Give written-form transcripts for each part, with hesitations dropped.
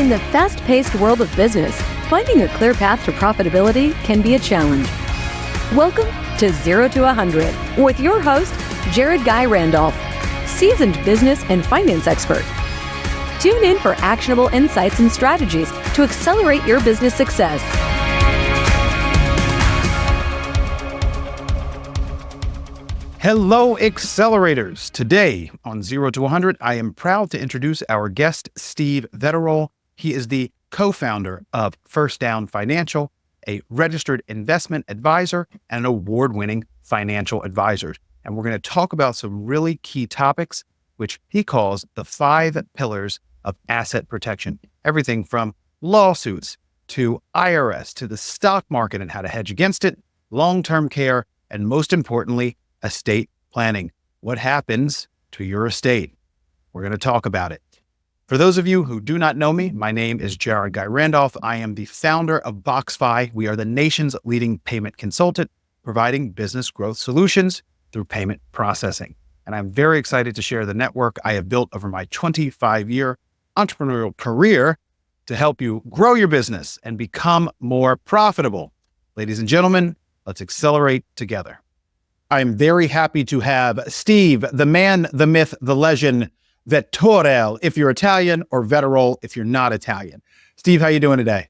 In the fast-paced world of business, finding a clear path to profitability can be a challenge. Welcome to 0 to 100 with your host, Jared Guy Randolph, seasoned business and finance expert. Tune in for actionable insights and strategies to accelerate your business success. Hello, Accelerators. Today on 0 to 100, I am proud to introduce our guest, Steve Vettorel. He is the co-founder of First Down Financial, a registered investment advisor and an award-winning financial advisor. And we're going to talk about some really key topics, which he calls the 5 pillars of asset protection. Everything from lawsuits to IRS to the stock market and how to hedge against it, long-term care, and most importantly, estate planning. What happens to your estate? We're going to talk about it. For those of you who do not know me, my name is Jared Guy Randolph. I am the founder of BoxFi. We are the nation's leading payment consultant, providing business growth solutions through payment processing. And I'm very excited to share the network I have built over my 25-year entrepreneurial career to help you grow your business and become more profitable. Ladies and gentlemen, let's accelerate together. I'm very happy to have Steve, the man, the myth, the legend, Vettorel, if you're Italian, or Vettorel, if you're not Italian. Steve, how you doing today?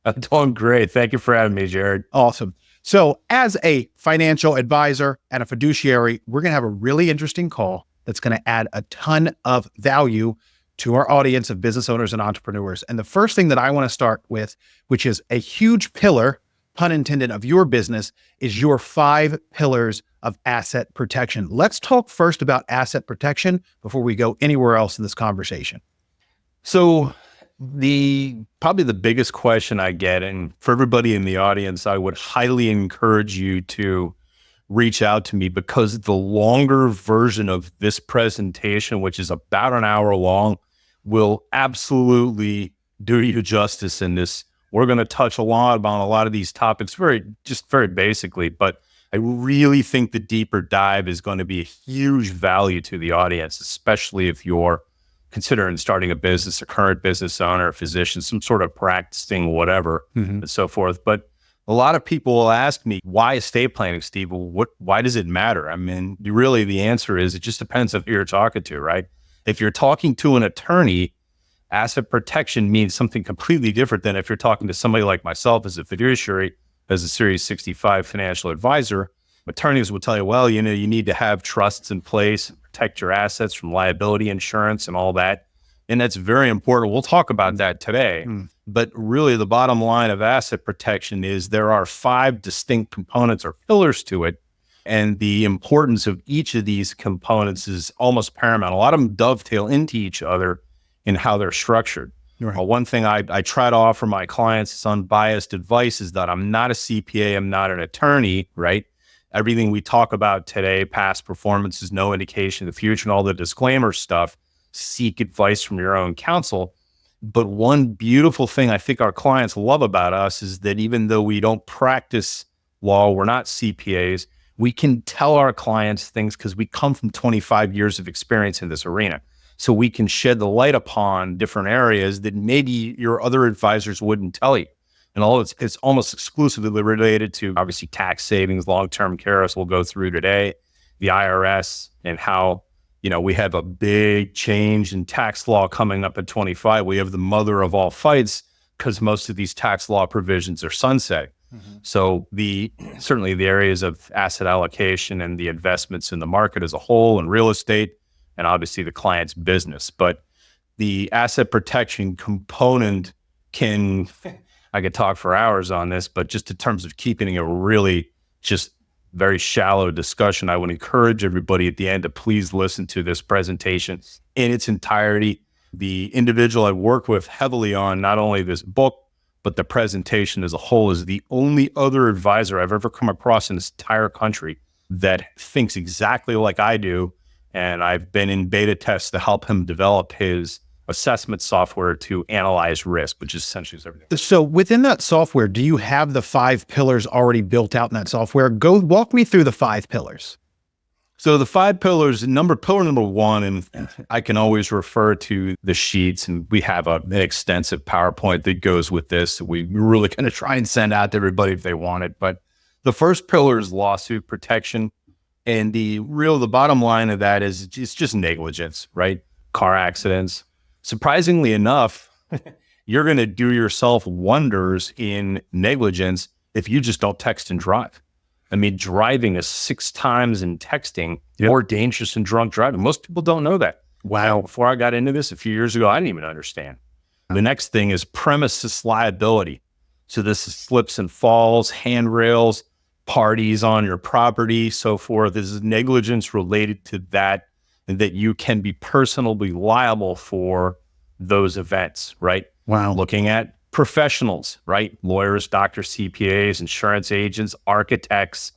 I'm doing great. Thank you for having me, Jared. Awesome. So as a financial advisor and a fiduciary, we're going to have a really interesting call that's going to add a ton of value to our audience of business owners and entrepreneurs. And the first thing that I want to start with, which is a huge pillar, pun intended, of your business, is your 5 pillars of asset protection. Let's talk first about asset protection before we go anywhere else in this conversation. So probably the biggest question I get, and for everybody in the audience, I would highly encourage you to reach out to me, because the longer version of this presentation, which is about an hour long, will absolutely do you justice in this. We're going to touch a lot about a lot of these topics very basically, but I really think the deeper dive is going to be a huge value to the audience, especially if you're considering starting a business, a current business owner, a physician, some sort of practicing whatever, and so forth. But a lot of people will ask me, why estate planning, Steve? Why does it matter? I mean, really the answer is it just depends on who you're talking to, right? If you're talking to an attorney, asset protection means something completely different than if you're talking to somebody like myself as a fiduciary, as a Series 65 financial advisor. Attorneys will tell you, well, you need to have trusts in place, protect your assets from liability insurance and all that. And that's very important. We'll talk about that today. But really the bottom line of asset protection is there are 5 distinct components or pillars to it. And the importance of each of these components is almost paramount. A lot of them dovetail into each other in how they're structured. Right. One thing I try to offer my clients is unbiased advice is that I'm not a CPA, I'm not an attorney, right? Everything we talk about today, past performance is no indication of the future and all the disclaimer stuff. Seek advice from your own counsel. But one beautiful thing I think our clients love about us is that even though we don't practice law, we're not CPAs, we can tell our clients things because we come from 25 years of experience in this arena. So we can shed the light upon different areas that maybe your other advisors wouldn't tell you. And it's almost exclusively related to, obviously, tax savings, long-term care, as we'll go through today, the IRS, and how, we have a big change in tax law coming up at 25. We have the mother of all fights because most of these tax law provisions are sunsetting. So certainly the areas of asset allocation and the investments in the market as a whole and real estate, and obviously the client's business. But the asset protection component I could talk for hours on this, but just in terms of keeping a really just very shallow discussion, I would encourage everybody at the end to please listen to this presentation in its entirety. The individual I work with heavily on not only this book, but the presentation as a whole is the only other advisor I've ever come across in this entire country that thinks exactly like I do. And I've been in beta tests to help him develop his assessment software to analyze risk, which is essentially everything. So within that software, do you have the 5 pillars already built out in that software? Go walk me through the 5 pillars. So the 5 pillars, pillar number 1, and I can always refer to the sheets, and we have an extensive PowerPoint that goes with this. We really kind of try and send out to everybody if they want it. But the first pillar is lawsuit protection. And the bottom line of that is it's just negligence, right? Car accidents. Surprisingly enough, you're going to do yourself wonders in negligence if you just don't text and drive. I mean, driving is 6 times in texting more dangerous than drunk driving. Most people don't know that. Wow. Before I got into this a few years ago, I didn't even understand. The next thing is premises liability. So this is slips and falls, handrails, parties on your property, so forth. This is negligence related to that, and that you can be personally liable for those events, right? Wow. Looking at professionals, right? Lawyers, doctors, CPAs, insurance agents, architects,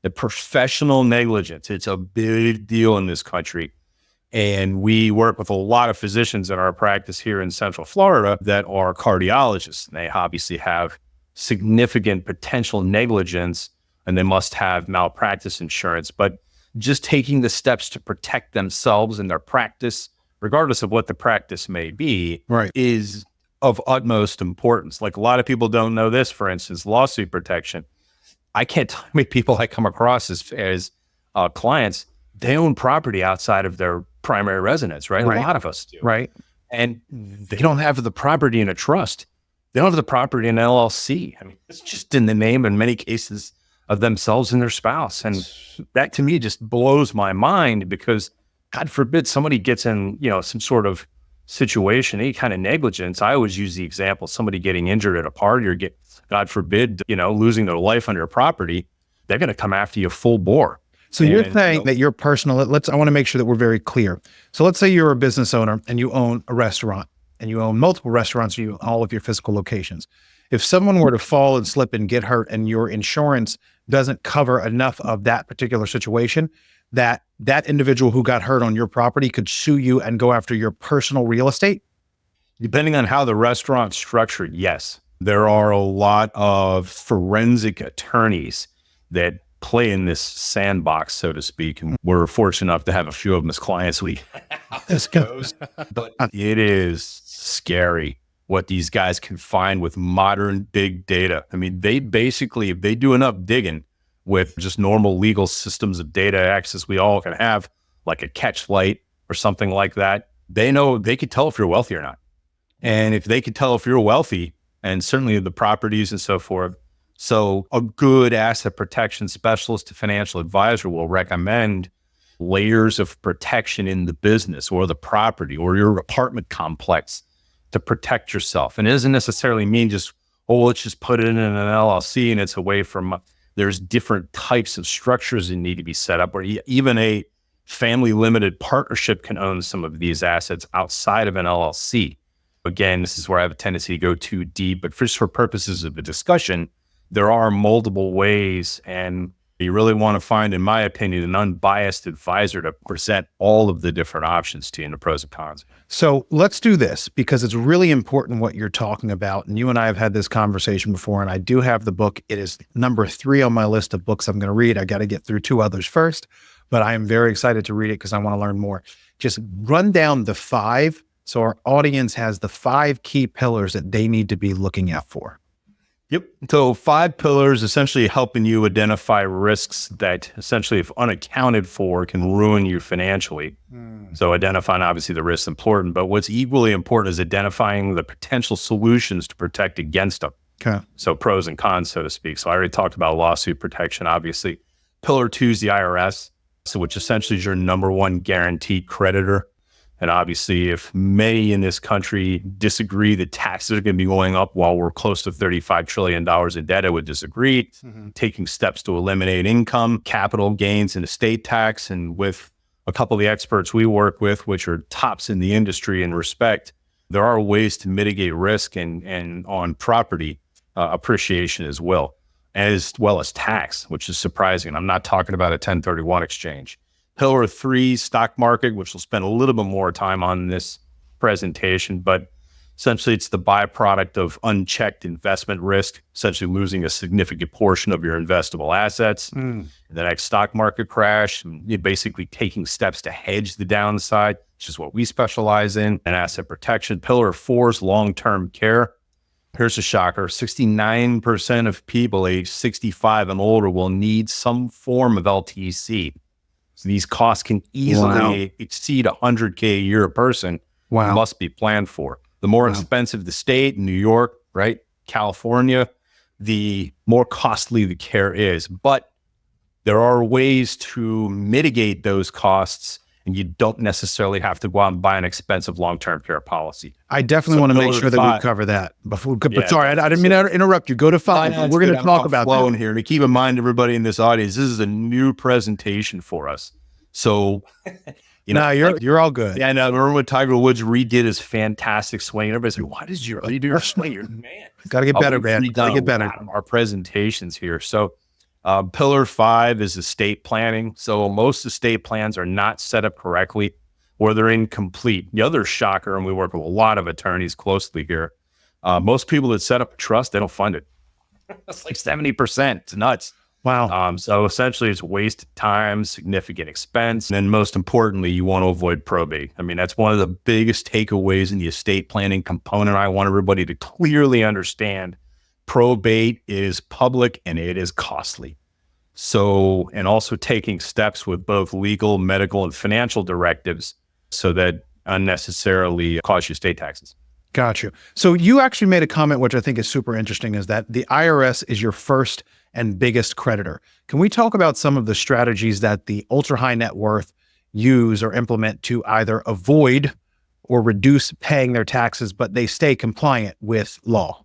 the professional negligence. It's a big deal in this country. And we work with a lot of physicians in our practice here in Central Florida that are cardiologists. They obviously have significant potential negligence, and they must have malpractice insurance. But just taking the steps to protect themselves and their practice, regardless of what the practice may be, Right. is of utmost importance. Like, a lot of people don't know this, for instance, lawsuit protection. I can't tell how many people I come across as clients, they own property outside of their primary residence, right? Right. A lot of us do. Right. And they don't have the property in a trust. They don't have the property in an LLC. I mean, it's just in the name, in many cases, of themselves and their spouse. And that, to me, just blows my mind, because God forbid somebody gets in, some sort of situation, any kind of negligence. I always use the example, somebody getting injured at a party, or God forbid, losing their life on your property. They're going to come after you full bore. So you're saying that your personal, I want to make sure that we're very clear. So let's say you're a business owner and you own a restaurant, and you own multiple restaurants, you own all of your physical locations. If someone were to fall and slip and get hurt, and your insurance doesn't cover enough of that particular situation, that individual who got hurt on your property could sue you and go after your personal real estate? Depending on how the restaurant's structured, yes. There are a lot of forensic attorneys that play in this sandbox, so to speak. And we're fortunate enough to have a few of them as clients. This goes, but it is scary what these guys can find with modern big data. I mean, they basically, if they do enough digging with just normal legal systems of data access we all can have, like a catch light or something like that, they could tell if you're wealthy or not. And if they could tell if you're wealthy, and certainly the properties and so forth, so a good asset protection specialist, a financial advisor, will recommend layers of protection in the business or the property or your apartment complex to protect yourself. And it doesn't necessarily mean just, let's just put it in an LLC and it's away from, there's different types of structures that need to be set up, or even a family limited partnership can own some of these assets outside of an LLC. Again, this is where I have a tendency to go too deep, but just for purposes of the discussion, there are multiple ways, and you really want to find, in my opinion, an unbiased advisor to present all of the different options to you and the pros and cons. So let's do this, because it's really important what you're talking about. And you and I have had this conversation before, and I do have the book. It is number 3 on my list of books I'm going to read. I got to get through 2 others first, but I am very excited to read it because I want to learn more. Just run down the 5. So our audience has the 5 key pillars that they need to be looking out for. Yep. So 5 pillars, essentially helping you identify risks that essentially, if unaccounted for, can ruin you financially. So identifying, obviously, the risks is important, but what's equally important is identifying the potential solutions to protect against them. Okay. So pros and cons, so to speak. So I already talked about lawsuit protection, obviously. Pillar 2 is the IRS, so which essentially is your number one guaranteed creditor. And obviously, if many in this country disagree that taxes are going to be going up while we're close to $35 trillion in debt, I would disagree. Taking steps to eliminate income, capital gains, and estate tax. And with a couple of the experts we work with, which are tops in the industry in respect, there are ways to mitigate risk and on property appreciation as well as tax, which is surprising. I'm not talking about a 1031 exchange. Pillar 3, stock market, which we'll spend a little bit more time on in this presentation, but Essentially, it's the byproduct of unchecked investment risk, essentially losing a significant portion of your investable assets. In the next stock market crash, you're basically taking steps to hedge the downside, which is what we specialize in, and asset protection. Pillar 4 is long-term care. Here's a shocker. 69% of people aged 65 and older will need some form of LTC. So these costs can easily exceed $100K a year a person. Must be planned for. The more expensive the state, New York, right, California, the more costly the care is. But there are ways to mitigate those costs, and you don't necessarily have to go out and buy an expensive long-term care policy. I definitely want to make sure that we cover that before. But sorry, I didn't mean to interrupt you. Go to 5. We're going to talk about that. Here. To keep in mind, everybody in this audience, this is a new presentation for us. So, you're all good. Yeah, I know. Remember when Tiger Woods redid his fantastic swing? Everybody's like, "Why did you redo your swing? You're man, got to get better, man. Got to get better." Our presentations here. So, Pillar 5 is estate planning. So most estate plans are not set up correctly, or they're incomplete. The other shocker, and we work with a lot of attorneys closely here. Most people that set up a trust, they don't fund it. That's like 70%. It's nuts. Wow. So essentially it's wasted time, significant expense. And then most importantly, you want to avoid probate. I mean, that's one of the biggest takeaways in the estate planning component. I want everybody to clearly understand probate is public and it is costly. So, and also taking steps with both legal, medical, and financial directives so that unnecessarily cost you estate taxes. Got you. So you actually made a comment, which I think is super interesting, is that the IRS is your first and biggest creditor. Can we talk about some of the strategies that the ultra high net worth use or implement to either avoid or reduce paying their taxes, but they stay compliant with law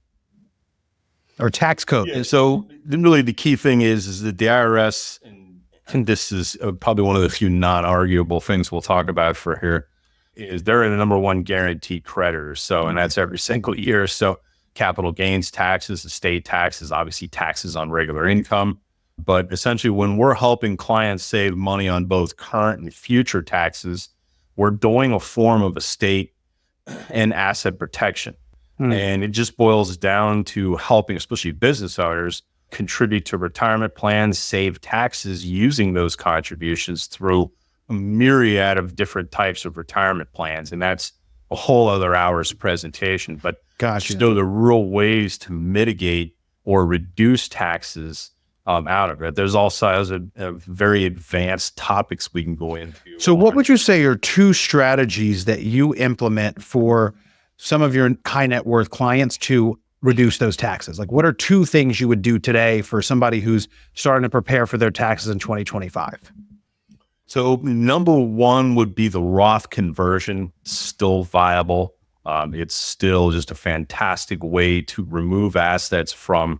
or tax code? Yeah, so really the key thing is that the IRS, and this is probably one of the few non-arguable things we'll talk about for here, is they're the number one guaranteed creditor. So, and that's every single year. So capital gains taxes, estate taxes, obviously taxes on regular income. But essentially when we're helping clients save money on both current and future taxes, we're doing a form of estate and asset protection. And it just boils down to helping, especially business owners, contribute to retirement plans, save taxes using those contributions through a myriad of different types of retirement plans. And that's a whole other hour's presentation. But just know the real ways to mitigate or reduce taxes out of it. There's also very advanced topics we can go into. So what would you say are 2 strategies that you implement for some of your high net worth clients to reduce those taxes? Like, what are 2 things you would do today for somebody who's starting to prepare for their taxes in 2025? So number 1 would be the Roth conversion. Still viable. It's still just a fantastic way to remove assets from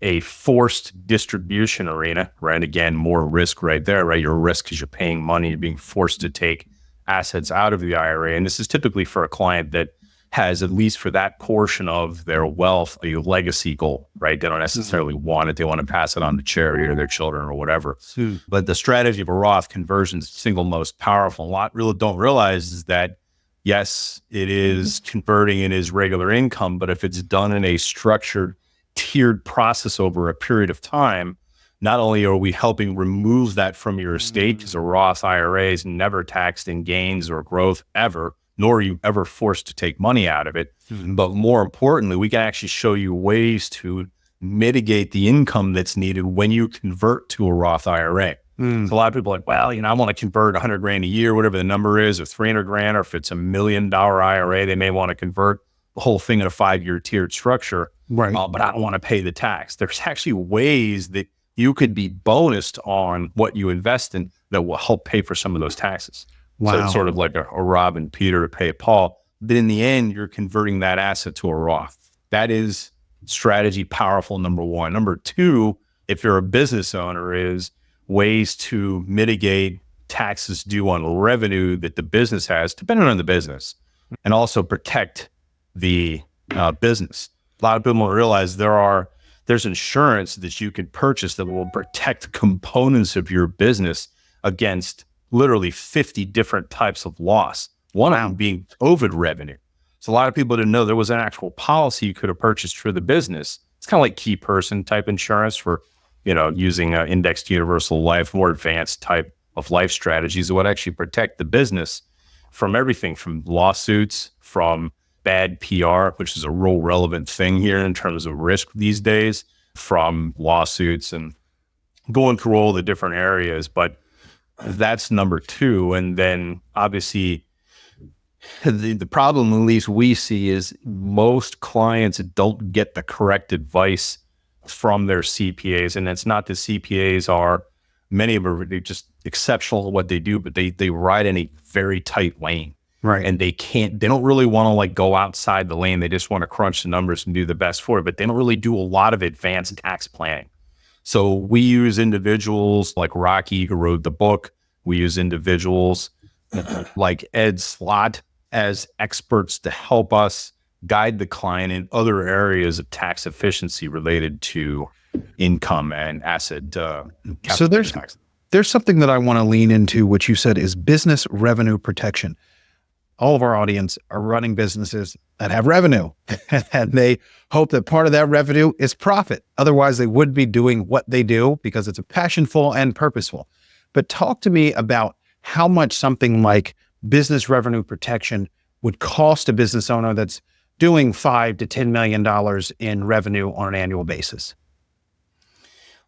a forced distribution arena, right? Again, more risk right there, right? Your risk is you're paying money, you're being forced to take assets out of the IRA. And this is typically for a client that has, at least for that portion of their wealth, a legacy goal, right? They don't necessarily want it. They want to pass it on to charity or their children or whatever. But the strategy of a Roth conversion is the single most powerful. A lot really don't realize is that, yes, it is converting in his regular income, but if it's done in a structured, tiered process over a period of time, not only are we helping remove that from your estate, because a Roth IRA is never taxed in gains or growth ever, nor are you ever forced to take money out of it. But more importantly, we can actually show you ways to mitigate the income that's needed when you convert to a Roth IRA. So a lot of people are like, well, I want to convert 100 grand a year, whatever the number is, or 300 grand, or if it's $1 million IRA, they may want to convert the whole thing in a 5-year tiered structure. Right. But I don't want to pay the tax. There's actually ways that you could be bonused on what you invest in that will help pay for some of those taxes. Wow. So it's sort of like a Rob and Peter to pay Paul. But in the end, you're converting that asset to a Roth. That is strategy powerful, number 1. Number 2, if you're a business owner, is ways to mitigate taxes due on revenue that the business has, depending on the business, and also protect the business. A lot of people don't realize there's insurance that you can purchase that will protect components of your business against literally 50 different types of loss. One of them being COVID revenue. So a lot of people didn't know there was an actual policy you could have purchased for the business. It's kind of like key person type insurance for, using indexed universal life, more advanced type of life strategies that would actually protect the business from everything from lawsuits, from bad PR, which is a real relevant thing here in terms of risk these days, from lawsuits and going through all the different areas. But that's number two. And then obviously the problem, at least we see, is most clients don't get the correct advice from their CPAs. And it's not the CPAs are, many of them are just exceptional at what they do, but they ride in a very tight lane. Right. And they don't really want to like go outside the lane. They just want to crunch the numbers and do the best for it, but they don't really do a lot of advanced tax planning. So we use individuals like Rocky, who wrote the book. We use individuals like Ed Slott as experts to help us guide the client in other areas of tax efficiency related to income and asset. So there's something that I want to lean into, which you said is business revenue protection. All of our audience are running businesses that have revenue, and they hope that part of that revenue is profit. Otherwise, they would be doing what they do because it's passionful and purposeful. But talk to me about how much something like business revenue protection would cost a business owner that's doing $5 to $10 million in revenue on an annual basis.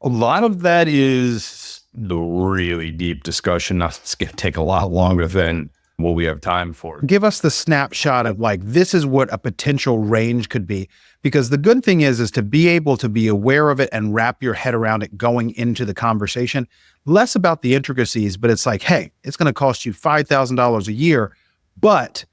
A lot of that is the really deep discussion. It's going to take a lot longer than what we have time for. Give us the snapshot of like, this is what a potential range could be. Because the good thing is to be able to be aware of it and wrap your head around it going into the conversation, less about the intricacies, but it's like, hey, it's going to cost you $5,000 a year, but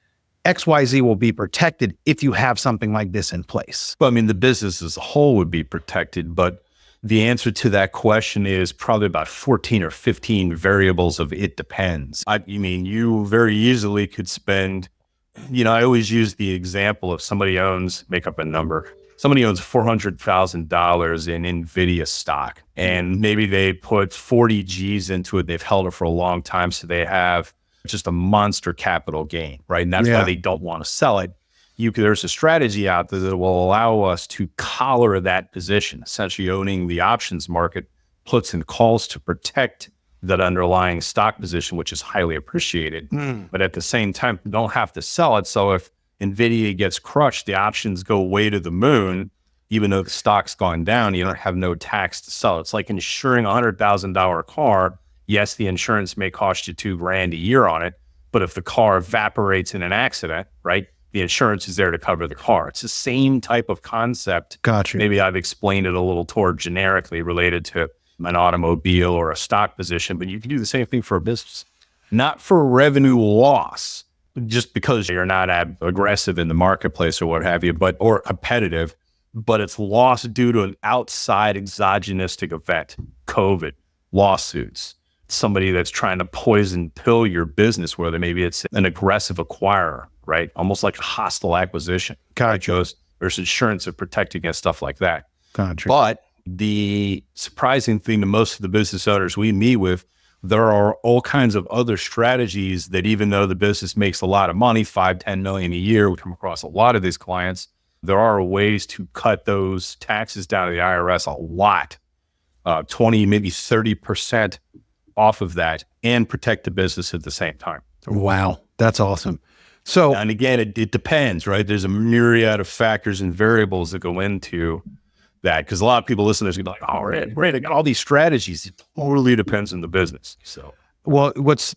XYZ will be protected if you have something like this in place. Well, I mean, the business as a whole would be protected, but the answer to that question is probably about 14 or 15 variables of it depends. You very easily could spend, I always use the example of somebody owns $400,000 in NVIDIA stock, and maybe they put 40 G's into it. They've held it for a long time, so they have just a monster capital gain, right? And that's why they don't want to sell it. There's a strategy out there that will allow us to collar that position, essentially owning the options market, puts and calls to protect that underlying stock position, which is highly appreciated. But at the same time, don't have to sell it. So if NVIDIA gets crushed, the options go way to the moon, even though the stock's gone down, you don't have no tax to sell. It's like insuring a $100,000 car. Yes, the insurance may cost you $2,000 a year on it, but if the car evaporates in an accident, right, the insurance is there to cover the car. It's the same type of concept. Gotcha. Maybe I've explained it a little generically related to an automobile or a stock position, but you can do the same thing for a business. Not for revenue loss, just because you're not aggressive in the marketplace or what have you, or competitive, but it's loss due to an outside exogenistic event, COVID, lawsuits, somebody that's trying to poison pill your business, whether maybe it's an aggressive acquirer, right? Almost like a hostile acquisition. Gotcha. There's insurance to protect against stuff like that. Gotcha. But the surprising thing to most of the business owners we meet with, there are all kinds of other strategies that even though the business makes a lot of money, 5-10 million a year, we come across a lot of these clients, there are ways to cut those taxes down to the IRS a lot, 20, maybe 30% off of that, and protect the business at the same time. Wow, that's awesome. So, and again, it depends, right? There's a myriad of factors and variables that go into that, because a lot of people listen to this and be like, oh, right, I got all these strategies. It totally depends on the business. So, well, what's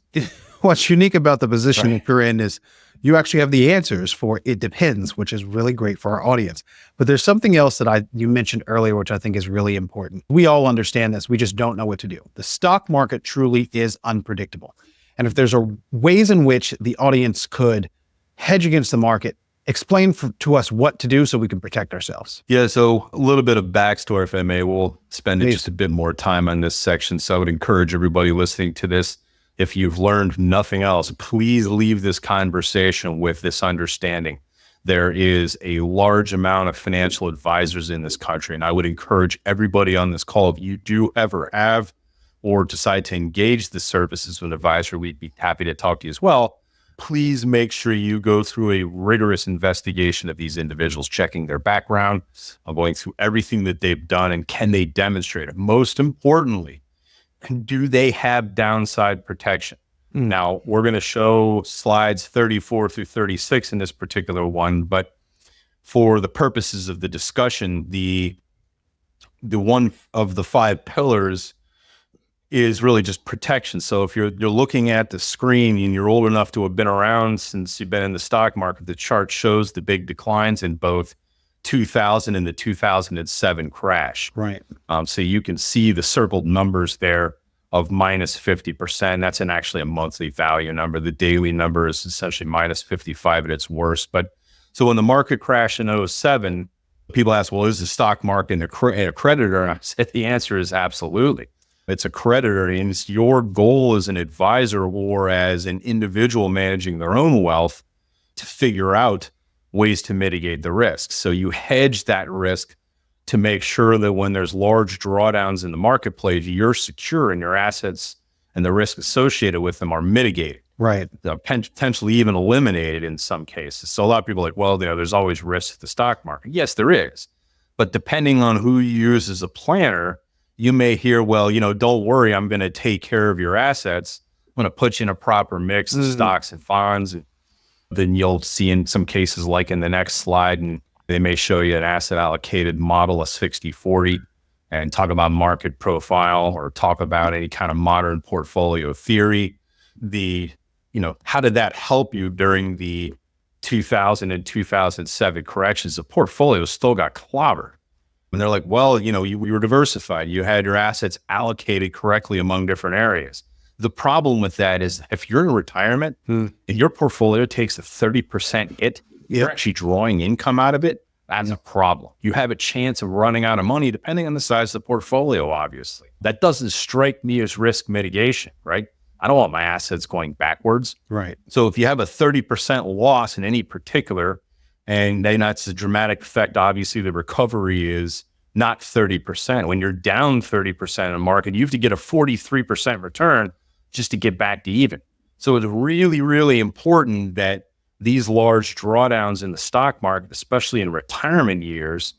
unique about the position that you're in is you actually have the answers for it depends, which is really great for our audience. But there's something else that you mentioned earlier, which I think is really important. We all understand this. We just don't know what to do. The stock market truly is unpredictable. And if there's ways in which the audience could hedge against the market, explain to us what to do so we can protect ourselves. Yeah, so a little bit of backstory, if I may. We'll spend just a bit more time on this section. So I would encourage everybody listening to this, if you've learned nothing else, please leave this conversation with this understanding. There is a large amount of financial advisors in this country, and I would encourage everybody on this call, if you do ever have or decide to engage the services of an advisor, we'd be happy to talk to you as well. please make sure you go through a rigorous investigation of these individuals, checking their background, going through everything that they've done, and can they demonstrate it? Most importantly, do they have downside protection? Now, we're going to show slides 34 through 36 in this particular one, but for the purposes of the discussion, the one of the 5 pillars is really just protection. So if you're looking at the screen and you're old enough to have been around since you've been in the stock market, the chart shows the big declines in both 2000 and the 2007 crash. Right. So you can see the circled numbers there of minus 50%. That's actually a monthly value number. The daily number is essentially minus 55 at its worst. But so when the market crashed in 2007, people ask, well, is the stock market a creditor? And I said, the answer is absolutely. It's a creditor, and it's your goal as an advisor or as an individual managing their own wealth to figure out ways to mitigate the risk. So you hedge that risk to make sure that when there's large drawdowns in the marketplace, you're secure and your assets and the risk associated with them are mitigated. Right. Potentially even eliminated in some cases. So a lot of people are like, well, there's always risk to the stock market. Yes, there is. But depending on who you use as a planner, you may hear, well, don't worry, I'm going to take care of your assets. I'm going to put you in a proper mix of stocks and bonds. And then you'll see in some cases, like in the next slide, and they may show you an asset allocated model, a 60-40, and talk about market profile or talk about any kind of modern portfolio theory. How did that help you during the 2000 and 2007 corrections? The portfolio still got clobbered. And they're like, well, you were diversified. You had your assets allocated correctly among different areas. The problem with that is if you're in retirement and your portfolio takes a 30% hit, you're actually drawing income out of it. That's a problem. You have a chance of running out of money depending on the size of the portfolio, obviously. That doesn't strike me as risk mitigation, right? I don't want my assets going backwards. Right. So if you have a 30% loss in any particular, and then that's a dramatic effect. Obviously, the recovery is not 30%. When you're down 30% in the market, you have to get a 43% return just to get back to even. So it's really, really important that these large drawdowns in the stock market, especially in retirement years,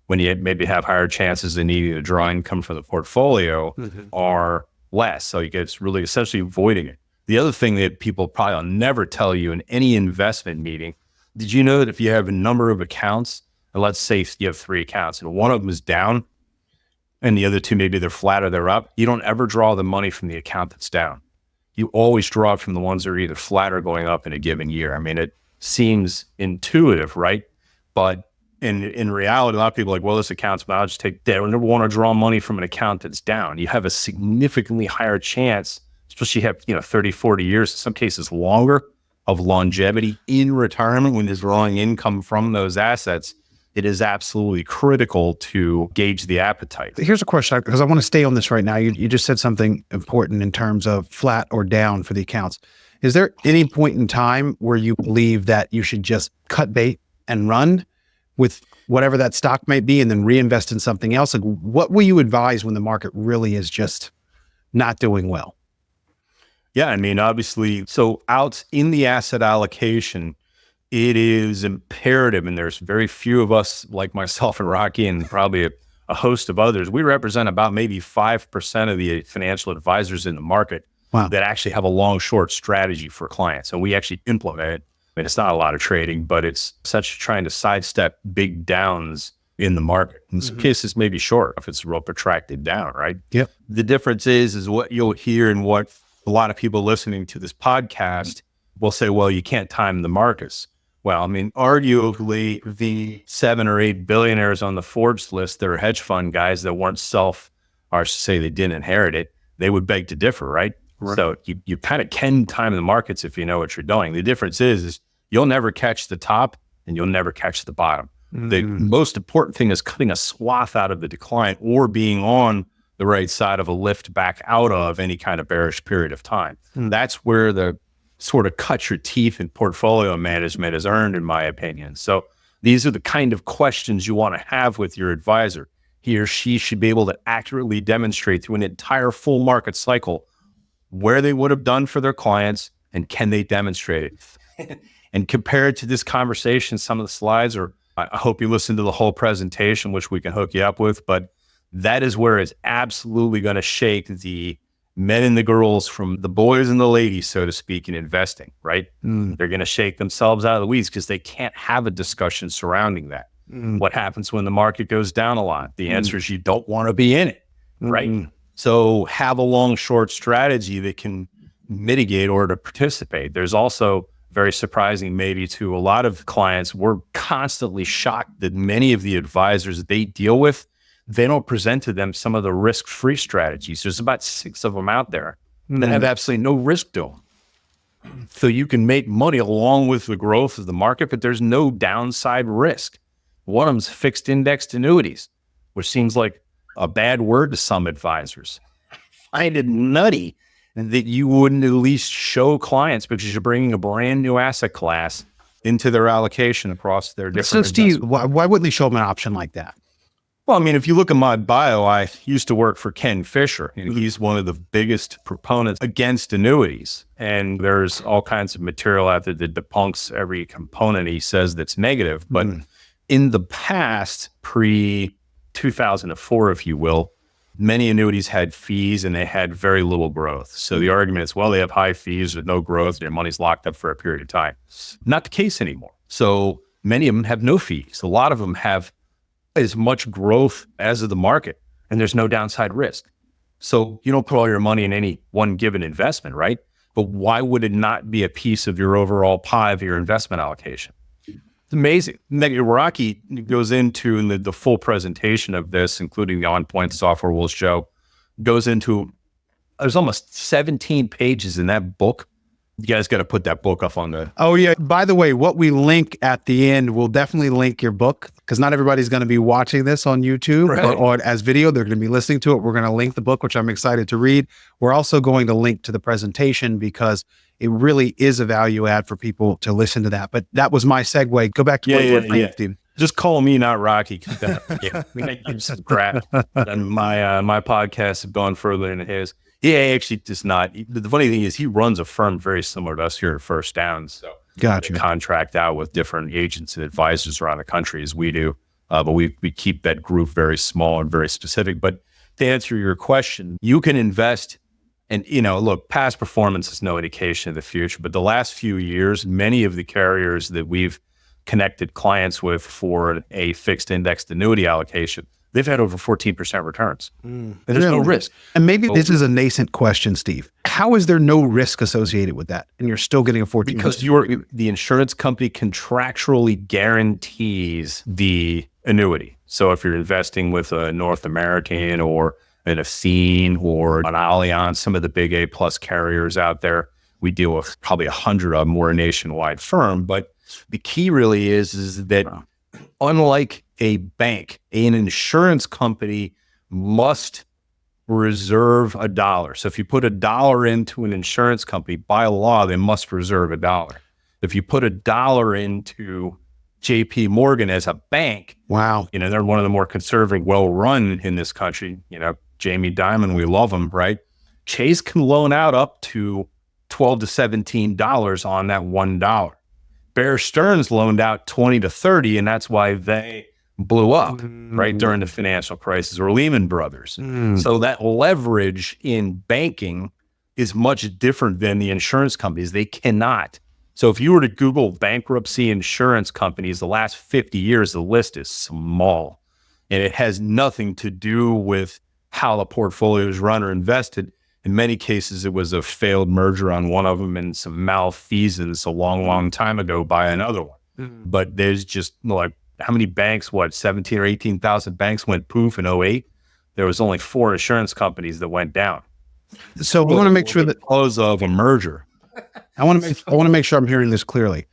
when you maybe have higher chances of needing to draw income from the portfolio, are less. So you get really essentially avoiding it. The other thing that people probably will never tell you in any investment meeting, did you know that if you have a number of accounts, and let's say you have 3 accounts and one of them is down and the other 2, maybe they're flat or they're up, you don't ever draw the money from the account that's down. You always draw it from the ones that are either flat or going up in a given year. I mean, it seems intuitive, right? But in reality, a lot of people are like, well, this account's, but I'll just take that. I never want to draw money from an account that's down. You have a significantly higher chance, especially if you have 30, 40 years, in some cases longer, of longevity in retirement when there's drawing income from those assets. It is absolutely critical to gauge the appetite. Here's a question, because I want to stay on this right now. You just said something important in terms of flat or down for the accounts. Is there any point in time where you believe that you should just cut bait and run with whatever that stock might be and then reinvest in something else? Like, what will you advise when the market really is just not doing well? Yeah, I mean, obviously, so out in the asset allocation, it is imperative, and there's very few of us like myself and Rocky and probably a host of others. We represent about maybe 5% of the financial advisors in the market that actually have a long-short strategy for clients. And we actually implement it. I mean, it's not a lot of trading, but it's such trying to sidestep big downs in the market. In some cases, maybe short if it's real protracted down, right? Yep. The difference is what you'll hear and what a lot of people listening to this podcast will say, well, you can't time the markets. Well, I mean, arguably the 7 or 8 billionaires on the Forbes list, they're hedge fund guys that weren't or I should say they didn't inherit it. They would beg to differ, right? So you kind of can time the markets if you know what you're doing. The difference is you'll never catch the top and you'll never catch the bottom. The most important thing is cutting a swath out of the decline or being on the right side of a lift back out of any kind of bearish period of time. That's where the sort of cut your teeth in portfolio management is earned, in my opinion. So these are the kind of questions you want to have with your advisor. He or she should be able to accurately demonstrate through an entire full market cycle where they would have done for their clients And can they demonstrate it? And compared to this conversation, some of the slides are, I hope you listen to the whole presentation, which we can hook you up with, but that is where it's absolutely going to shake the men and the girls from the boys and the ladies, so to speak, in investing, right? They're going to shake themselves out of the weeds because they can't have a discussion surrounding that. What happens when the market goes down a lot? The answer is you don't want to be in it, right? So have a long short strategy that can mitigate or to participate. There's also very surprising maybe to a lot of clients, we're constantly shocked that many of the advisors that they deal with, they don't present to them some of the risk-free strategies. There's about 6 of them out there that have absolutely no risk to them. So you can make money along with the growth of the market, but there's no downside risk. One of them's fixed indexed annuities, which seems like a bad word to some advisors. I find it nutty that you wouldn't at least show clients because you're bringing a brand new asset class into their allocation across their different So Steve, why wouldn't they show them an option like that? Well, I mean, if you look at my bio, I used to work for Ken Fisher, and he's one of the biggest proponents against annuities. And there's all kinds of material out there that debunks every component he says that's negative. But in the past, pre-2004, if you will, many annuities had fees and they had very little growth. So the argument is, well, they have high fees with no growth, their money's locked up for a period of time. Not the case anymore. So many of them have no fees. A lot of them have as much growth as of the market, and there's no downside risk. So you don't put all your money in any one given investment, right? But why would it not be a piece of your overall pie of your investment allocation? It's amazing. Rocky goes into in the full presentation of this, including the On Point Software Will Show, goes into, there's almost 17 pages in that book. You guys got to put that book up on the... Oh, yeah. By the way, what we link at the end, we'll definitely link your book because not everybody's going to be watching this on YouTube or as video. They're going to be listening to it. We're going to link the book, which I'm excited to read. We're also going to link to the presentation because it really is a value add for people to listen to that. But that was my segue. Go back to what you were saying, Steve. Just call me, not Rocky. I give some crap. And my podcasts have gone further than his. He actually does not. The funny thing is he runs a firm very similar to us here at First Downs. So gotcha. We contract out with different agents and advisors around the country as we do. But we keep that group very small and very specific. But to answer your question, you can invest and, look, past performance is no indication of the future. But the last few years, many of the carriers that we've connected clients with for a fixed indexed annuity allocation, they've had over 14% returns. And there's no risk. And maybe this is a nascent question, Steve. How is there no risk associated with that? And you're still getting a 14%? Because the insurance company contractually guarantees the annuity. So if you're investing with a North American or an Athene or an Allianz, some of the big A+ carriers out there, we deal with probably 100 of them. We're a nationwide firm. But the key really is that unlike a bank, an insurance company must reserve $1. So if you put $1 into an insurance company, by law, they must reserve $1. If you put $1 into JP Morgan as a bank, wow, they're one of the more conservative, well-run in this country. Jamie Dimon, we love him, right? Chase can loan out up to $12 to $17 on that $1. Bear Stearns loaned out 20 to 30, and that's why they blew up right during the financial crisis, or Lehman Brothers. So that leverage in banking is much different than the insurance companies. They cannot. So if you were to Google bankruptcy insurance companies, the last 50 years, the list is small, and it has nothing to do with how the portfolio is run or invested. In many cases, it was a failed merger on one of them and some malfeasance a long, long time ago by another one. But there's just like, how many banks, 17 or 18,000 banks went poof in 2008? There was only 4 insurance companies that went down. So we want to make sure that because of a merger. I want to make sure I'm hearing this clearly.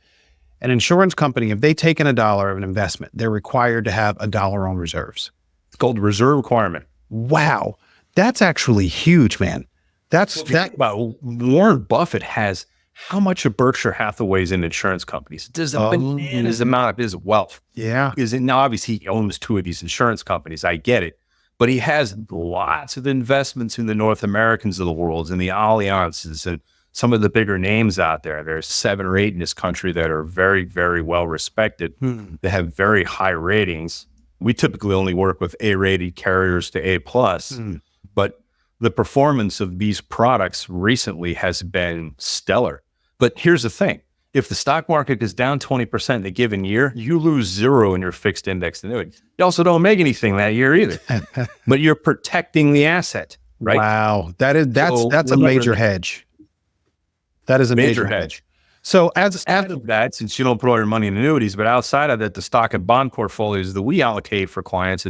An insurance company, if they take in $1 of an investment, they're required to have $1 on reserves. It's called reserve requirement. Wow. That's actually huge, man. Think about Warren Buffett has how much of Berkshire Hathaway's in insurance companies. There's a bananas amount of his wealth. Yeah. Now, obviously, he owns 2 of these insurance companies. I get it. But he has lots of investments in the North Americans of the world and the Allianzes and some of the bigger names out there. There's 7 or 8 in this country that are very, very well respected. They have very high ratings. We typically only work with A-rated carriers to A+, but the performance of these products recently has been stellar. But here's the thing. If the stock market is down 20% in a given year, you lose 0 in your fixed index annuity. You also don't make anything that year either, but you're protecting the asset, right? Wow. That's a major hedge. That is a major hedge. So outside of that, since you don't put all your money in annuities, but outside of that, the stock and bond portfolios that we allocate for clients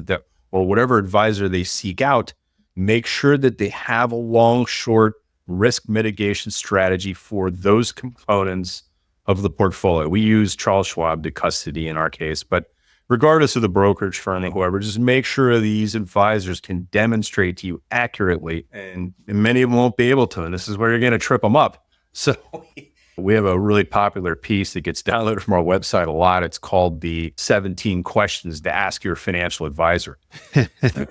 or whatever advisor they seek out, make sure that they have a long, short risk mitigation strategy for those components of the portfolio. We use Charles Schwab to custody in our case, but regardless of the brokerage firm or whoever, just make sure these advisors can demonstrate to you accurately, and many of them won't be able to, and this is where you're going to trip them up. So we have a really popular piece that gets downloaded from our website a lot. It's called the 17 questions to ask your financial advisor.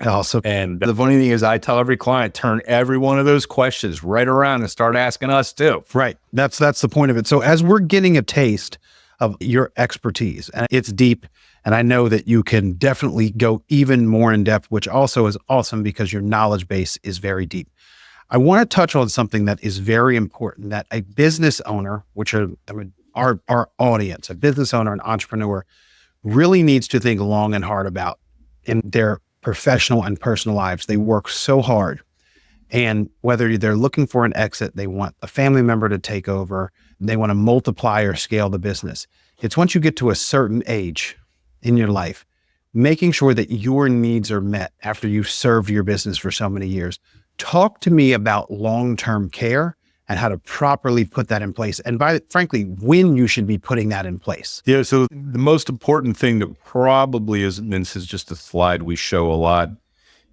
Awesome. And the funny thing is I tell every client, turn every one of those questions right around and start asking us too. Right. That's the point of it. So as we're getting a taste of your expertise, and it's deep, and I know that you can definitely go even more in depth, which also is awesome because your knowledge base is very deep. I want to touch on something that is very important that a business owner, which are our audience, a business owner, an entrepreneur, really needs to think long and hard about in their professional and personal lives. They work so hard. And whether they're looking for an exit, they want a family member to take over, they want to multiply or scale the business. It's once you get to a certain age in your life, making sure that your needs are met after you've served your business for so many years. Talk to me about long-term care and how to properly put that in place. And frankly, when you should be putting that in place. Yeah. So the most important thing that probably is, and this is just a slide we show a lot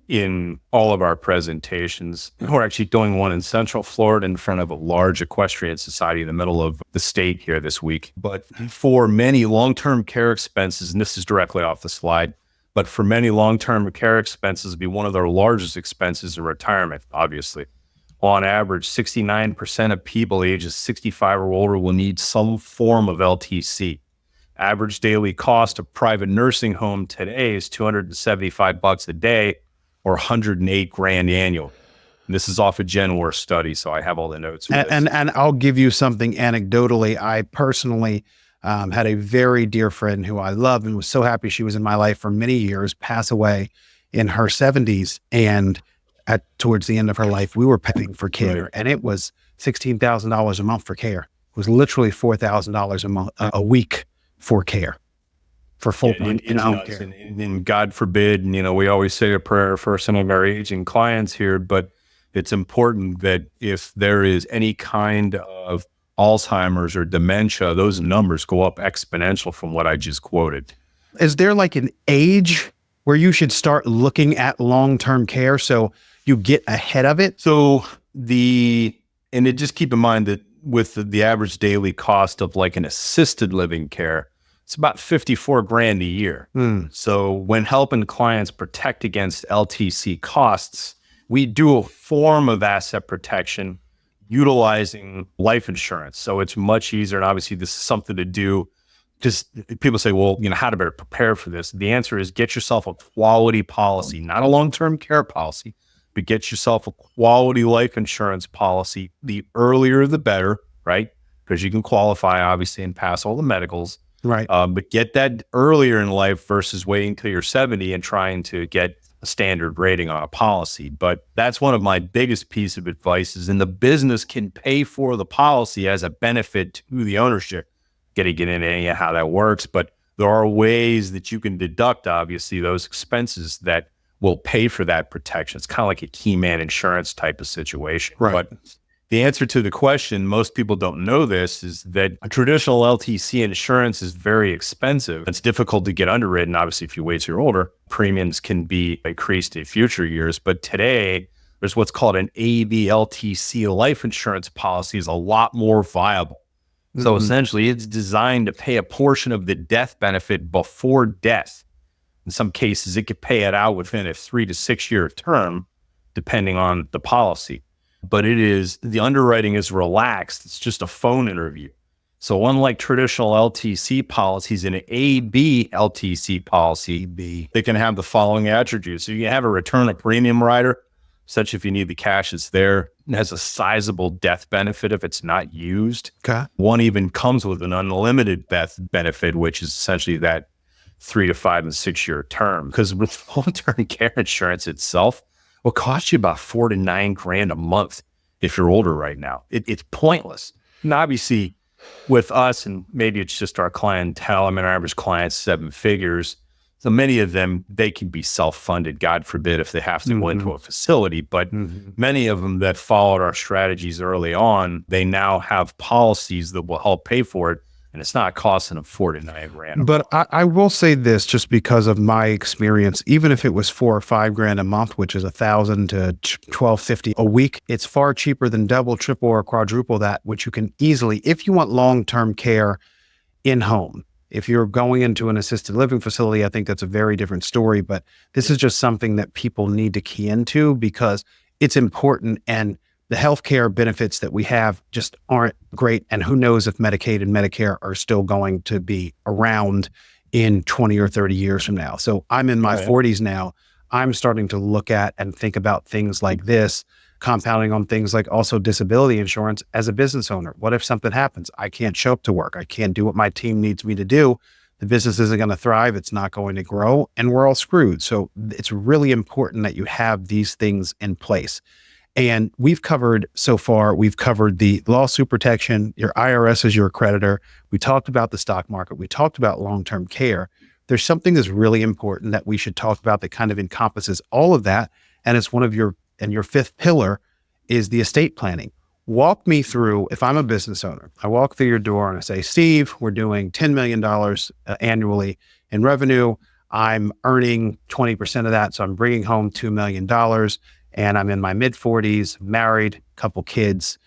in all of our presentations. We're actually doing one in Central Florida in front of a large equestrian society in the middle of the state here this week. But for many long-term care expenses, and this is directly off the slide, but for many long-term care expenses, be one of their largest expenses in retirement, obviously. On average, 69% of people ages 65 or older will need some form of LTC. Average daily cost of private nursing home today is $275 a day or $108,000 annual. And this is off a Genworth study, so I have all the notes. And I'll give you something anecdotally. I personally had a very dear friend who I love and was so happy she was in my life for many years, pass away in her 70s. And towards the end of her life, we were paying for care. Right. And it was $16,000 a month for care. It was literally $4,000 a week for care, for full care. And God forbid, we always say a prayer for some of our aging clients here, but it's important that if there is any kind of Alzheimer's or dementia, those numbers go up exponential from what I just quoted. Is there like an age where you should start looking at long-term care so you get ahead of it? So just keep in mind that with the average daily cost of like an assisted living care, it's about $54,000 a year. So when helping clients protect against LTC costs, we do a form of asset protection utilizing life insurance. So it's much easier. And obviously this is something to do. Just people say, well, how to better prepare for this? The answer is get yourself a quality policy, not a long-term care policy, but get yourself a quality life insurance policy. The earlier, the better, right? Because you can qualify obviously and pass all the medicals. Right. But get that earlier in life versus waiting till you're 70 and trying to get a standard rating on a policy. But that's one of my biggest piece of advice is, and the business can pay for the policy as a benefit to the ownership. Get into how that works, but there are ways that you can deduct, obviously, those expenses that will pay for that protection. It's kind of like a key man insurance type of situation. Right. But the answer to the question, most people don't know this, is that a traditional LTC insurance is very expensive. It's difficult to get underwritten. Obviously, if you wait till you're older, premiums can be increased in future years. But today, there's what's called an ABLTC life insurance policy is a lot more viable. So essentially, it's designed to pay a portion of the death benefit before death. In some cases, it could pay it out within a 3 to 6 year term, depending on the policy. but the underwriting is relaxed. It's just a phone interview. So unlike traditional LTC policies, in an AB LTC policy, they can have the following attributes. So you can have a return of premium rider, such if you need the cash, it's there. It has a sizable death benefit if it's not used. Okay. One even comes with an unlimited death benefit, which is essentially that 3 to 5 and 6 year term. Because with long-term care insurance itself, will cost you about $4 to $9 grand a month if you're older right now. It's pointless. And obviously, with us, and maybe it's just our clientele, I mean, our average client's 7 figures. So many of them, they can be self-funded, God forbid, if they have to go into a facility. But many of them that followed our strategies early on, they now have policies that will help pay for it. And it's not costing them $4 to $9 grand. But I will say this, just because of my experience, even if it was $4 or $5 grand a month, which is $1,000 to $1,250 a week, it's far cheaper than double, triple, or quadruple that, which you can easily, if you want long-term care in home. If you're going into an assisted living facility, I think that's a very different story. But this is just something that people need to key into because it's important, and the healthcare benefits that we have just aren't great. And who knows if Medicaid and Medicare are still going to be around in 20 or 30 years from now. So I'm in my 40s now. I'm starting to look at and think about things like this, compounding on things like also disability insurance as a business owner. What if something happens? I can't show up to work. I can't do what my team needs me to do. The business isn't going to thrive. It's not going to grow, and we're all screwed. So it's really important that you have these things in place. And we've covered the lawsuit protection, your IRS is your creditor. We talked about the stock market. We talked about long-term care. There's something that's really important that we should talk about that kind of encompasses all of that. And it's your fifth pillar is the estate planning. Walk me through, if I'm a business owner, I walk through your door and I say, Steve, we're doing $10 million annually in revenue. I'm earning 20% of that. So I'm bringing home $2 million. And I'm in my mid-40s, married, couple kids.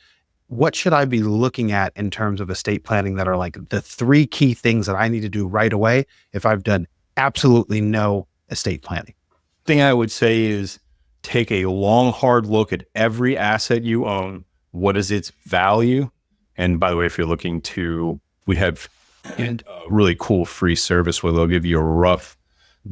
What should I be looking at in terms of estate planning that are like the 3 key things that I need to do right away if I've done absolutely no estate planning? Thing I would say is take a long, hard look at every asset you own. What is its value? And by the way, if you're looking to, we have a really cool free service where they'll give you a rough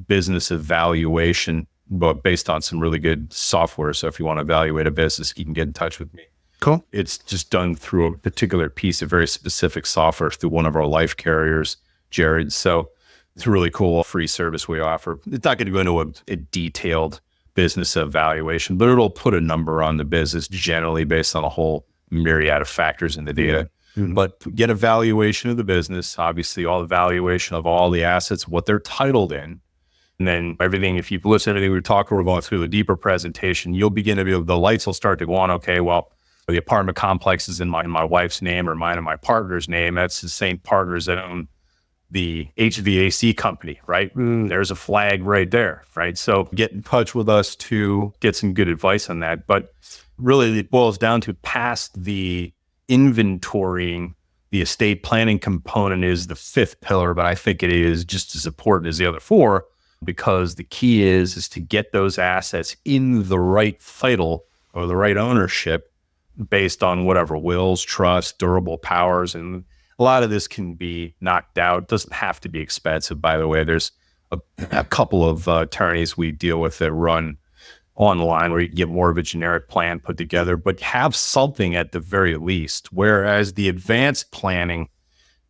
business evaluation, but based on some really good software. So if you want to evaluate a business, you can get in touch with me. Cool. It's just done through a particular piece of very specific software through one of our life carriers, Jared. So it's a really cool free service we offer. It's not going to go into a detailed business evaluation, but it'll put a number on the business generally based on a whole myriad of factors in the data. But get a valuation of the business, obviously all the valuation of all the assets, what they're titled in. And then everything, if you've listened to everything we've talked, we're going through the deeper presentation, you'll begin to be able, the lights will start to go on. Okay, well, the apartment complex is in my wife's name or mine and my partner's name. That's the same partners that own the HVAC company, right? There's a flag right there, right? So get in touch with us to get some good advice on that. But really it boils down to past the inventorying, the estate planning component is the 5th pillar, but I think it is just as important as the other 4. Because the key is to get those assets in the right title or the right ownership based on whatever wills, trust, durable powers. And a lot of this can be knocked out. It doesn't have to be expensive, by the way. There's a couple of attorneys we deal with that run online where you can get more of a generic plan put together, but have something at the very least. Whereas the advanced planning,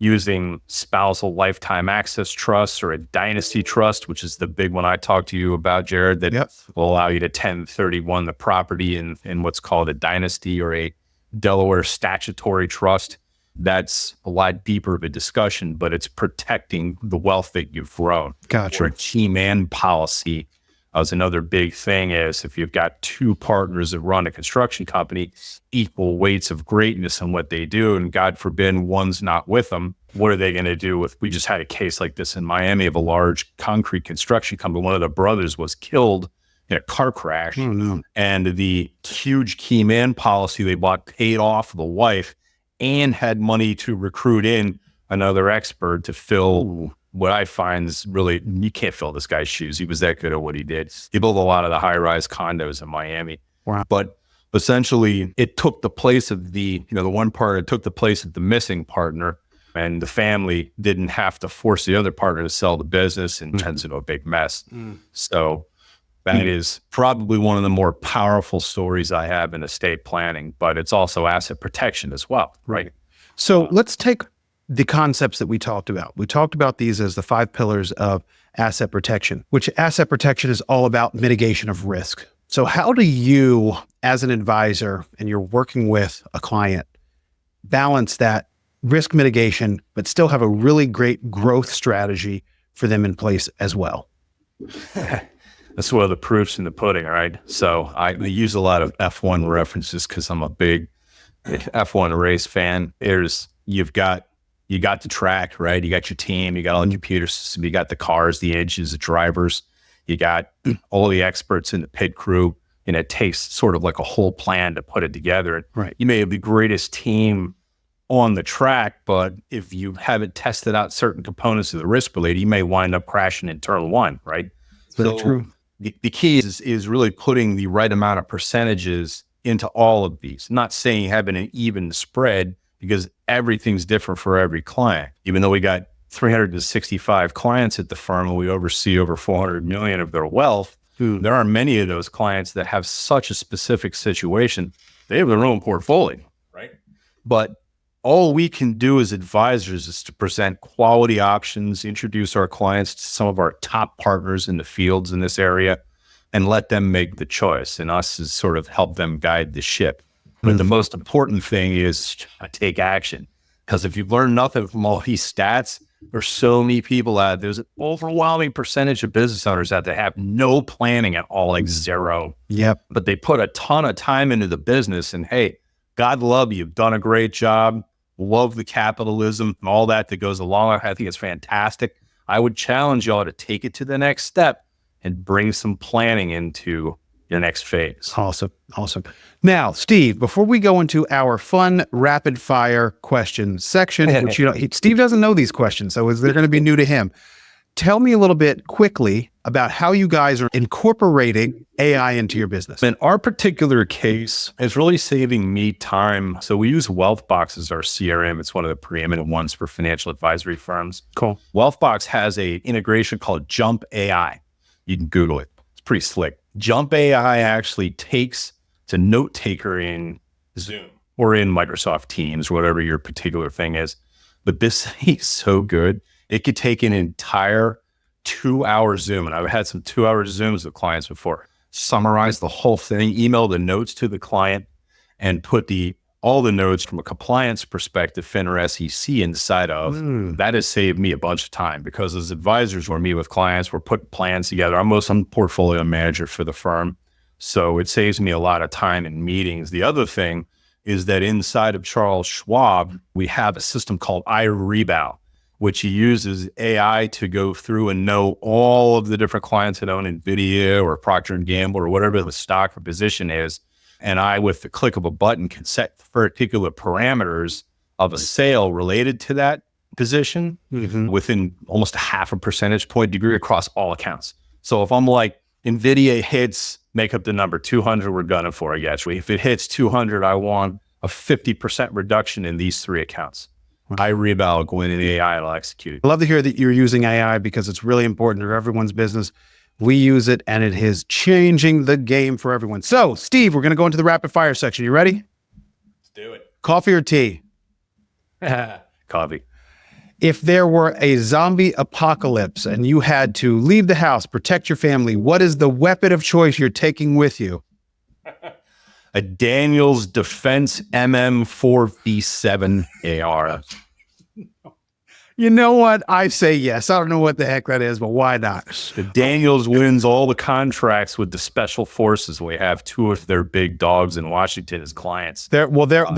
using spousal lifetime access trusts or a dynasty trust, which is the big one I talked to you about, Jared, that will allow you to 1031 the property in what's called a dynasty or a Delaware statutory trust. That's a lot deeper of a discussion, but it's protecting the wealth that you've grown. Gotcha. Or a key man policy. As another big thing is if you've got 2 partners that run a construction company, equal weights of greatness in what they do, and God forbid one's not with them, what are they going to do with, we just had a case like this in Miami of a large concrete construction company. One of the brothers was killed in a car crash. Oh, no. And the huge key man policy they bought paid off the wife and had money to recruit in another expert to fill what I find is really, you can't fill this guy's shoes. He was that good at what he did. He built a lot of the high-rise condos in Miami. Wow. But essentially it took the place of the one partner took the place of the missing partner, and the family didn't have to force the other partner to sell the business and turns into a big mess. So that is probably one of the more powerful stories I have in estate planning, but it's also asset protection as well, right? So let's take the concepts that we talked about. We talked about these as the 5 pillars of asset protection, which asset protection is all about mitigation of risk. So how do you, as an advisor, and you're working with a client, balance that risk mitigation, but still have a really great growth strategy for them in place as well? That's one of the proofs in the pudding, right? So I use a lot of F1 references because I'm a big F1 race fan. You got the track, right? You got your team, you got all the computer system, you got the cars, the engines, the drivers, you got all the experts in the pit crew, and it takes sort of like a whole plan to put it together. Right. You may have the greatest team on the track, but if you haven't tested out certain components of the risk related, you may wind up crashing in turn one, right? Very true. The key is really putting the right amount of percentages into all of these. I'm not saying having an even spread, because everything's different for every client. Even though we got 365 clients at the firm and we oversee over 400 million of their wealth, there are many of those clients that have such a specific situation. They have their own portfolio, right? But all we can do as advisors is to present quality options, introduce our clients to some of our top partners in the fields in this area, and let them make the choice. And us is sort of help them guide the ship. But the most important thing is take action. Because if you've learned nothing from all these stats, there's so many people out there. There's an overwhelming percentage of business owners out there have no planning at all, like zero. Yep. But they put a ton of time into the business, and hey, God love you. You've done a great job. Love the capitalism and all that goes along. I think it's fantastic. I would challenge y'all to take it to the next step and bring some planning into your next phase. Awesome. Now, Steve, before we go into our fun rapid fire question section, which Steve doesn't know these questions, so they're going to be new to him. Tell me a little bit quickly about how you guys are incorporating AI into your business. In our particular case, it's really saving me time. So we use WealthBox as our CRM. It's one of the preeminent ones for financial advisory firms. Cool. WealthBox has a integration called Jump AI. You can Google it. It's pretty slick. Jump AI actually it's a note taker in Zoom or in Microsoft Teams, whatever your particular thing is. But this is so good. It could take an entire 2-hour Zoom, and I've had some 2-hour Zooms with clients before, summarize the whole thing, email the notes to the client, and put all the notes from a compliance perspective, FINRA SEC inside of. That has saved me a bunch of time, because as advisors, we're meeting with clients, we're putting plans together. I'm the portfolio manager for the firm, so it saves me a lot of time in meetings. The other thing is that inside of Charles Schwab, we have a system called iRebow, which he uses AI to go through and know all of the different clients that own NVIDIA or Procter & Gamble or whatever the stock or position is. And I, with the click of a button, can set particular parameters of a sale related to that position within almost a half a percentage point degree across all accounts. So if I'm like, NVIDIA hits, make up the number, 200, we're gunning for it. Actually, if it hits 200, I want a 50% reduction in these 3 accounts. iRebow will go in the AI, will execute. I love to hear that you're using AI, because it's really important for everyone's business. We use it, and it is changing the game for everyone. So, Steve, we're going to go into the rapid fire section. You ready? Let's do it. Coffee or tea? Coffee. If there were a zombie apocalypse and you had to leave the house, protect your family, what is the weapon of choice you're taking with you? A Daniels Defense MM4V7 AR. You know what? I say yes. I don't know what the heck that is, but why not? The Daniels wins all the contracts with the special forces. We have 2 of their big dogs in Washington as clients. You got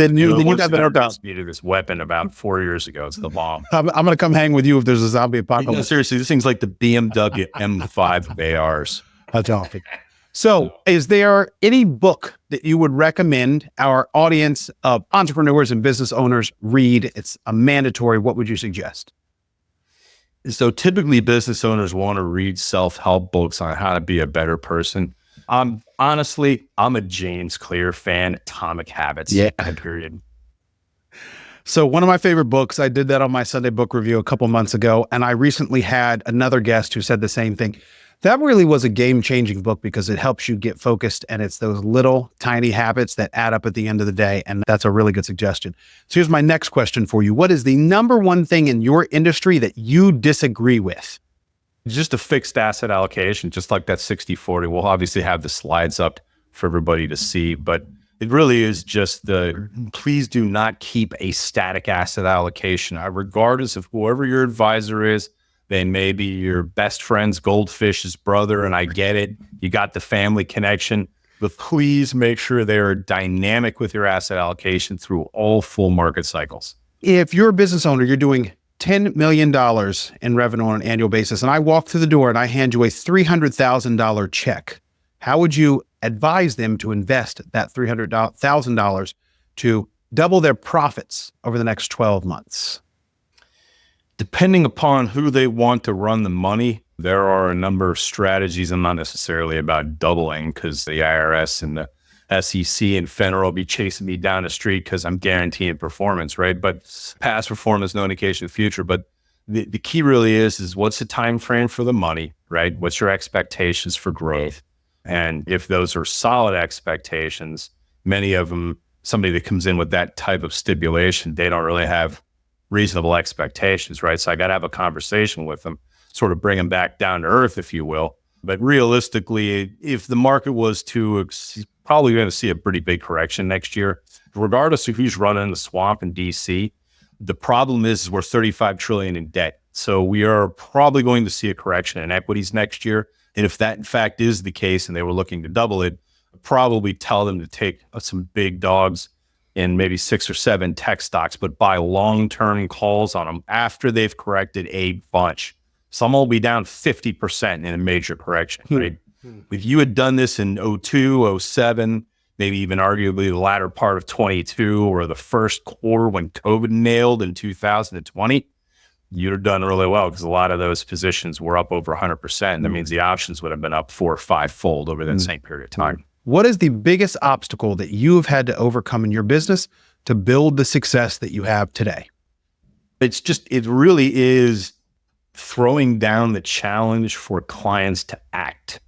this weapon about 4 years ago. It's the bomb. I'm going to come hang with you if there's a zombie apocalypse. Seriously, this thing's like the BMW M5 of ARs. That's awesome. So is there any book that you would recommend our audience of entrepreneurs and business owners read? It's a mandatory. What would you suggest? So typically business owners want to read self-help books on how to be a better person. I'm a James Clear fan. Atomic Habits. Yeah. Period. So one of my favorite books, I did that on my Sunday book review a couple months ago, and I recently had another guest who said the same thing. That really was a game-changing book because it helps you get focused, and it's those little tiny habits that add up at the end of the day, and that's a really good suggestion. So here's my next question for you. What is the number one thing in your industry that you disagree with? Just a fixed asset allocation, just like that 60-40. We'll obviously have the slides up for everybody to see, but it really is just please do not keep a static asset allocation. Regardless of whoever your advisor is, they may be your best friend's goldfish's brother, and I get it. You got the family connection, but please make sure they are dynamic with your asset allocation through all full market cycles. If you're a business owner, you're doing $10 million in revenue on an annual basis, and I walk through the door and I hand you a $300,000 check, how would you advise them to invest that $300,000 to double their profits over the next 12 months? Depending upon who they want to run the money, there are a number of strategies. I'm not necessarily about doubling because the IRS and the SEC and Federal will be chasing me down the street because I'm guaranteeing performance, right? But past performance, no indication of the future. But the key really is what's the time frame for the money, right? What's your expectations for growth? And if those are solid expectations, many of them, somebody that comes in with that type of stipulation, they don't really have reasonable expectations, right? So I got to have a conversation with them, sort of bring them back down to earth, if you will. But realistically, if the market was to, probably going to see a pretty big correction next year, regardless of who's running the swamp in DC. The problem is we're $35 trillion in debt. So we are probably going to see a correction in equities next year. And if that in fact is the case and they were looking to double it, I'd probably tell them to take some big dogs in maybe 6 or 7 tech stocks, but buy long-term calls on them after they've corrected a bunch. Some will be down 50% in a major correction, right? If you had done this in 02, 07, maybe even arguably the latter part of 22 or the first quarter when COVID nailed in 2020, you'd have done really well because a lot of those positions were up over 100%. That means the options would have been up 4 or 5-fold over that same period of time. What is the biggest obstacle that you have had to overcome in your business to build the success that you have today? It really is throwing down the challenge for clients to act.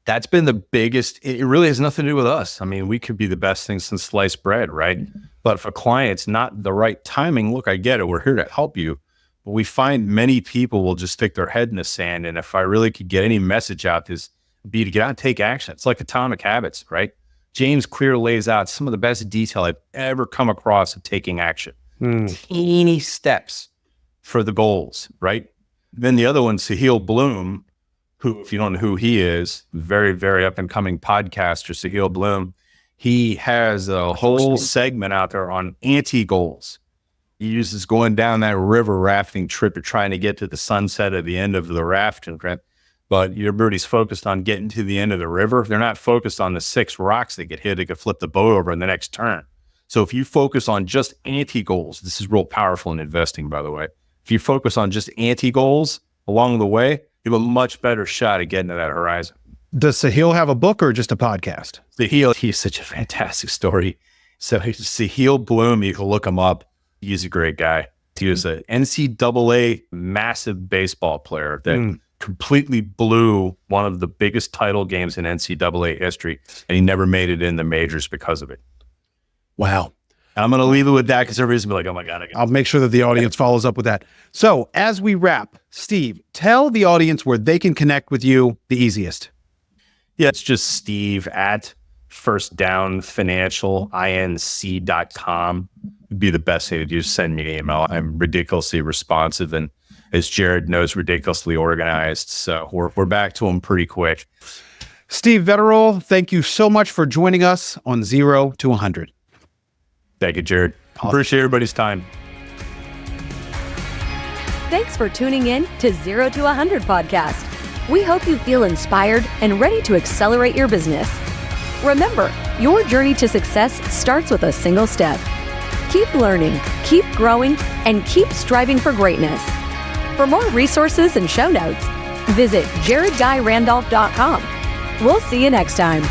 That's been the biggest. It really has nothing to do with us. I mean, we could be the best thing since sliced bread, right? But for clients, not the right timing. Look, I get it. We're here to help you. But we find many people will just stick their head in the sand. And if I really could get any message out, this be to get out and take action. It's like Atomic Habits, right? James Clear lays out some of the best detail I've ever come across of taking action. Teeny steps for the goals, right? Then the other one, Sahil Bloom, who, if you don't know who he is, very, very up and coming podcaster, Sahil Bloom, he has a whole segment out there on anti-goals. He uses going down that river rafting trip or trying to get to the sunset at the end of the rafting trip. But everybody's focused on getting to the end of the river. They're not focused on the 6 rocks that get hit. They could flip the boat over in the next turn. So if you focus on just anti-goals, this is real powerful in investing, by the way. If you focus on just anti-goals along the way, you have a much better shot at getting to that horizon. Does Sahil have a book or just a podcast? Sahil, he's such a fantastic story. So Sahil Bloom, you can look him up. He's a great guy. He was an NCAA massive baseball player that completely blew one of the biggest title games in NCAA history, and he never made it in the majors because of it. Wow. I'm going to leave it with that because everybody's going to be like, oh my God. I'll make sure that the audience follows up with that. So as we wrap, Steve, tell the audience where they can connect with you the easiest. Yeah, it's just Steve at firstdownfinancialinc.com. Would be the best thing to do. Send me an email. I'm ridiculously responsive and, as Jared knows, ridiculously organized. So we're back to them pretty quick. Steve Vettorel, thank you so much for joining us on 0 to 100. Thank you, Jared. Appreciate everybody's time. Thanks for tuning in to 0 to 100 podcast. We hope you feel inspired and ready to accelerate your business. Remember, your journey to success starts with a single step. Keep learning, keep growing, and keep striving for greatness. For more resources and show notes, visit jaredguyrandolph.com. We'll see you next time.